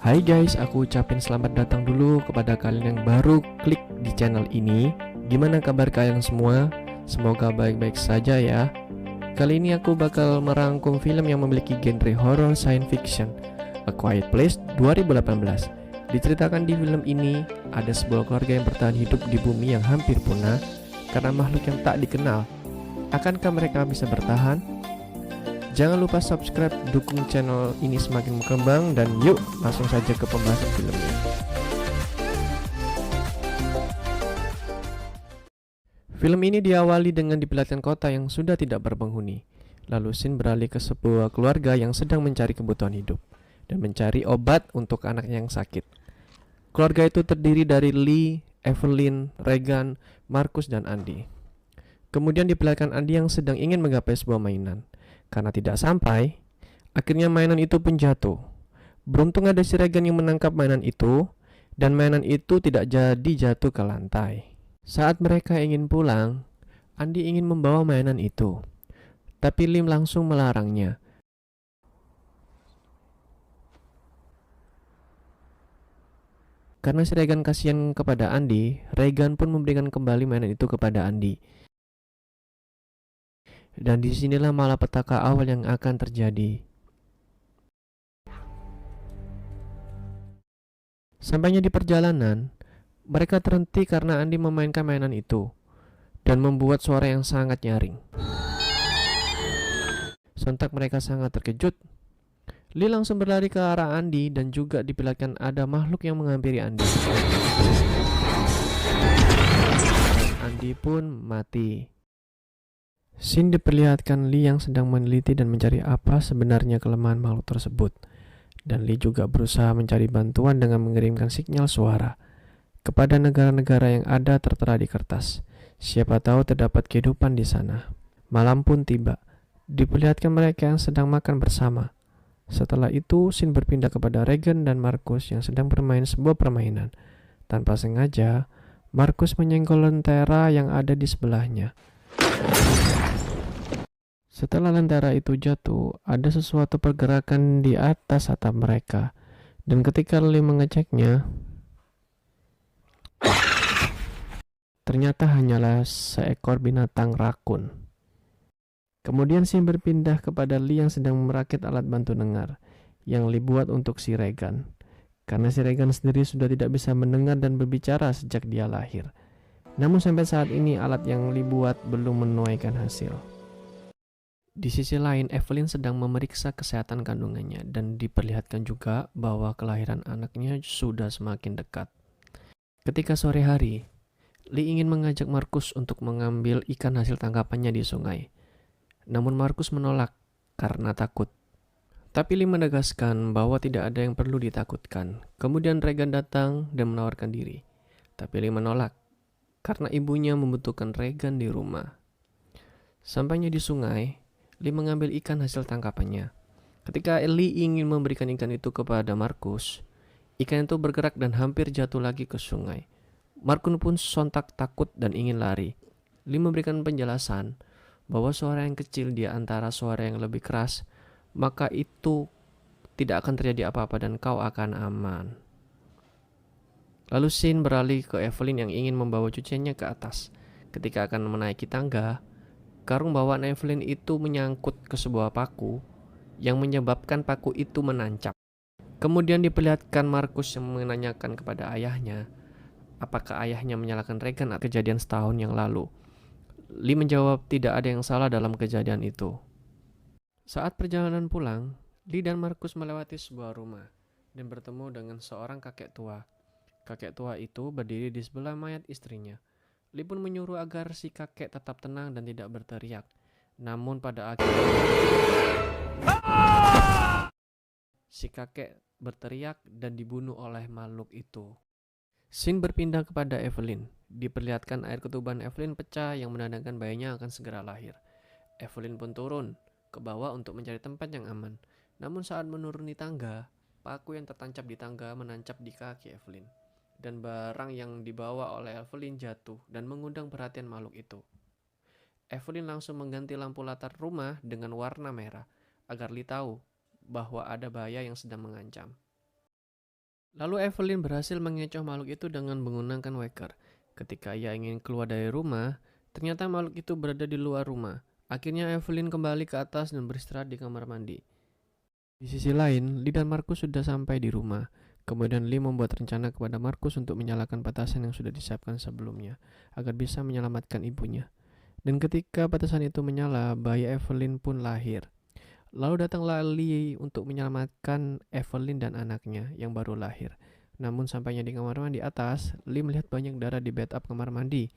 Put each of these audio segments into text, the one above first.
Hai guys, aku ucapin selamat datang dulu kepada kalian yang baru klik di channel ini. Gimana kabar kalian semua? Semoga baik-baik saja ya. Kali ini aku bakal merangkum film yang memiliki genre horror science fiction, A Quiet Place 2018. Diceritakan di film ini, ada sebuah keluarga yang bertahan hidup di bumi yang hampir punah karena makhluk yang tak dikenal. Akankah mereka bisa bertahan? Jangan lupa subscribe, dukung channel ini semakin berkembang, dan yuk langsung saja ke pembahasan filmnya. Film ini diawali dengan diperlihatkan kota yang sudah tidak berpenghuni. Lalu scene beralih ke sebuah keluarga yang sedang mencari kebutuhan hidup dan mencari obat untuk anaknya yang sakit. Keluarga itu terdiri dari Lee, Evelyn, Regan, Marcus, dan Andy. Kemudian diperlihatkan Andy yang sedang ingin menggapai sebuah mainan. Karena tidak sampai, akhirnya mainan itu pun jatuh. Beruntung ada si Regan yang menangkap mainan itu, dan mainan itu tidak jadi jatuh ke lantai. Saat mereka ingin pulang, Andy ingin membawa mainan itu, tapi Lim langsung melarangnya. Karena si Regan kasihan kepada Andy, Regan pun memberikan kembali mainan itu kepada Andy. Dan disinilah malapetaka awal yang akan terjadi. Sampainya di perjalanan, mereka terhenti karena Andy memainkan mainan itu dan membuat suara yang sangat nyaring. Sontak mereka sangat terkejut. Lee langsung berlari ke arah Andy dan juga diperlihatkan ada makhluk yang menghampiri Andy. Dan Andy pun mati. Scene diperlihatkan Lee yang sedang meneliti dan mencari apa sebenarnya kelemahan makhluk tersebut. Dan Lee juga berusaha mencari bantuan dengan mengirimkan sinyal suara kepada negara-negara yang ada tertera di kertas. Siapa tahu terdapat kehidupan di sana. Malam pun tiba. Diperlihatkan mereka yang sedang makan bersama. Setelah itu, scene berpindah kepada Regan dan Marcus yang sedang bermain sebuah permainan. Tanpa sengaja, Marcus menyenggol lentera yang ada di sebelahnya. Setelah lentera itu jatuh, ada sesuatu pergerakan di atas atap mereka. Dan ketika Lee mengeceknya, ternyata hanyalah seekor binatang rakun. Kemudian scene berpindah kepada Lee yang sedang merakit alat bantu dengar yang Lee buat untuk si Regan. Karena si Regan sendiri sudah tidak bisa mendengar dan berbicara sejak dia lahir. Namun sampai saat ini alat yang Lee buat belum menuaikan hasil. Di sisi lain, Evelyn sedang memeriksa kesehatan kandungannya dan diperlihatkan juga bahwa kelahiran anaknya sudah semakin dekat. Ketika sore hari, Lee ingin mengajak Marcus untuk mengambil ikan hasil tangkapannya di sungai. Namun Marcus menolak karena takut. Tapi Lee menegaskan bahwa tidak ada yang perlu ditakutkan. Kemudian Regan datang dan menawarkan diri. Tapi Lee menolak karena ibunya membutuhkan Regan di rumah. Sampainya di sungai, Lee mengambil ikan hasil tangkapannya. Ketika Lee ingin memberikan ikan itu kepada Marcus, ikan itu bergerak dan hampir jatuh lagi ke sungai. Marcus pun sontak takut dan ingin lari. Lee memberikan penjelasan bahwa suara yang kecil di antara suara yang lebih keras, maka itu tidak akan terjadi apa-apa dan kau akan aman. Lalu scene beralih ke Evelyn yang ingin membawa cuciannya ke atas. Ketika akan menaiki tangga, karung bawaan Evelyn itu menyangkut ke sebuah paku yang menyebabkan paku itu menancap. Kemudian diperlihatkan Marcus yang menanyakan kepada ayahnya apakah ayahnya menyalahkan Regan atas kejadian setahun yang lalu. Lee menjawab tidak ada yang salah dalam kejadian itu. Saat perjalanan pulang, Lee dan Marcus melewati sebuah rumah dan bertemu dengan seorang kakek tua. Kakek tua itu berdiri di sebelah mayat istrinya. Lee pun menyuruh agar si kakek tetap tenang dan tidak berteriak. Namun pada akhirnya si kakek berteriak dan dibunuh oleh makhluk itu. Scene berpindah kepada Evelyn. Diperlihatkan air ketuban Evelyn pecah yang menandakan bayinya akan segera lahir. Evelyn pun turun ke bawah untuk mencari tempat yang aman. Namun saat menuruni tangga, paku yang tertancap di tangga menancap di kaki Evelyn. Dan barang yang dibawa oleh Evelyn jatuh dan mengundang perhatian makhluk itu. Evelyn langsung mengganti lampu latar rumah dengan warna merah agar Lee tahu bahwa ada bahaya yang sedang mengancam. Lalu Evelyn berhasil mengecoh makhluk itu dengan menggunakan waker. Ketika ia ingin keluar dari rumah, ternyata makhluk itu berada di luar rumah. Akhirnya Evelyn kembali ke atas dan beristirahat di kamar mandi. Di sisi lain, Lee dan Markus sudah sampai di rumah. Kemudian Lee membuat rencana kepada Markus untuk menyalakan petasan yang sudah disiapkan sebelumnya, agar bisa menyelamatkan ibunya. Dan ketika petasan itu menyala, bayi Evelyn pun lahir. Lalu datanglah Lee untuk menyelamatkan Evelyn dan anaknya yang baru lahir. Namun sampainya di kamar mandi atas, Lee melihat banyak darah di bathtub kamar mandi.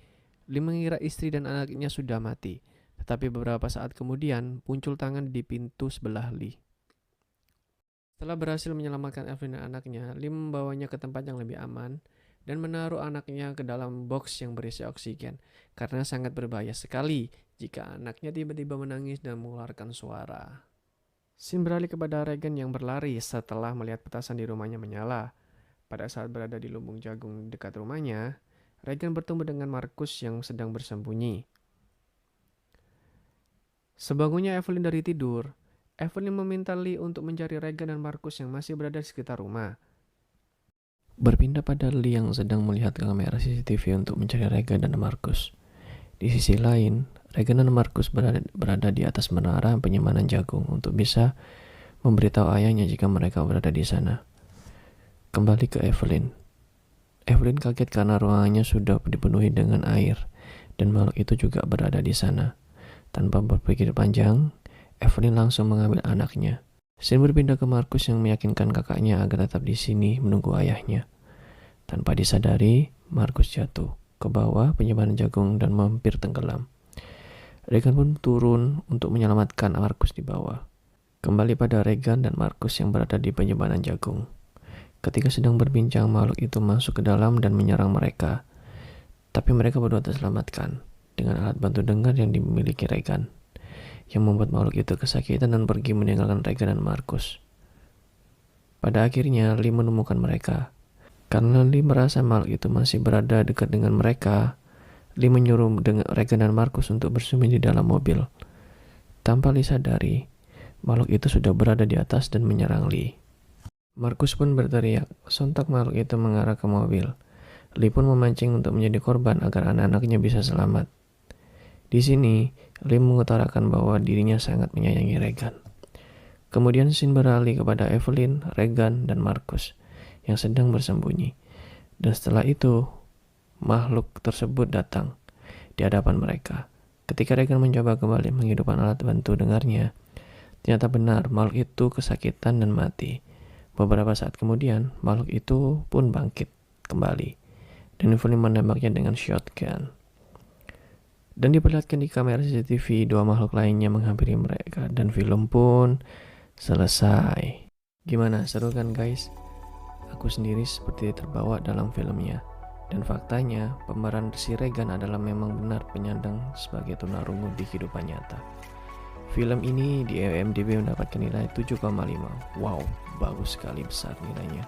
Lee mengira istri dan anaknya sudah mati. Tetapi beberapa saat kemudian, muncul tangan di pintu sebelah Lee. Setelah berhasil menyelamatkan Evelyn dan anaknya, Lee membawanya ke tempat yang lebih aman dan menaruh anaknya ke dalam box yang berisi oksigen karena sangat berbahaya sekali jika anaknya tiba-tiba menangis dan mengeluarkan suara. Scene beralih kepada Regan yang berlari setelah melihat petasan di rumahnya menyala. Pada saat berada di lumbung jagung dekat rumahnya, Regan bertemu dengan Markus yang sedang bersembunyi. Sebangunnya Evelyn dari tidur, Evelyn meminta Lee untuk mencari Regan dan Markus yang masih berada di sekitar rumah. Berpindah pada Lee yang sedang melihat kamera CCTV untuk mencari Regan dan Markus. Di sisi lain, Regan dan Markus berada di atas menara penyimpanan jagung untuk bisa memberitahu ayahnya jika mereka berada di sana. Kembali ke Evelyn. Evelyn kaget karena ruangannya sudah dipenuhi dengan air dan makhluk itu juga berada di sana. Tanpa berpikir panjang, Evelyn langsung mengambil anaknya. Scene berpindah ke Markus yang meyakinkan kakaknya agar tetap di sini menunggu ayahnya. Tanpa disadari, Markus jatuh ke bawah penyimpanan jagung dan hampir tenggelam. Regan pun turun untuk menyelamatkan Markus di bawah. Kembali pada Regan dan Markus yang berada di penyimpanan jagung. Ketika sedang berbincang, makhluk itu masuk ke dalam dan menyerang mereka. Tapi mereka berdua terselamatkan dengan alat bantu dengar yang dimiliki Regan, yang membuat makhluk itu kesakitan dan pergi meninggalkan Regan dan Markus. Pada akhirnya, Lee menemukan mereka. Karena Lee merasa makhluk itu masih berada dekat dengan mereka, Lee menyuruh Regan dan Markus untuk bersembunyi di dalam mobil. Tanpa Lee sadari, makhluk itu sudah berada di atas dan menyerang Lee. Markus pun berteriak, sontak makhluk itu mengarah ke mobil. Lee pun memancing untuk menjadi korban agar anak-anaknya bisa selamat. Di sini, Lee mengutarakan bahwa dirinya sangat menyayangi Regan. Kemudian scene beralih kepada Evelyn, Regan, dan Markus yang sedang bersembunyi. Dan setelah itu, makhluk tersebut datang di hadapan mereka. Ketika Regan mencoba kembali menghidupkan alat bantu dengarnya, ternyata benar makhluk itu kesakitan dan mati. Beberapa saat kemudian, makhluk itu pun bangkit kembali, dan Evelyn menembaknya dengan shotgun. Dan diperlihatkan di kamera CCTV, dua makhluk lainnya menghampiri mereka, dan film pun selesai. Gimana, seru kan guys? Aku sendiri seperti terbawa dalam filmnya. Dan faktanya, pemeran si Regan adalah memang benar penyandang sebagai tunarungu di kehidupan nyata. Film ini di IMDb mendapatkan nilai 7,5. Wow, bagus sekali, besar nilainya.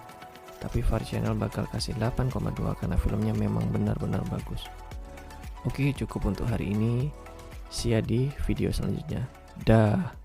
Tapi VAR Channel bakal kasih 8,2 karena filmnya memang benar-benar bagus. Oke, cukup untuk hari ini. See ya di video selanjutnya. Dah.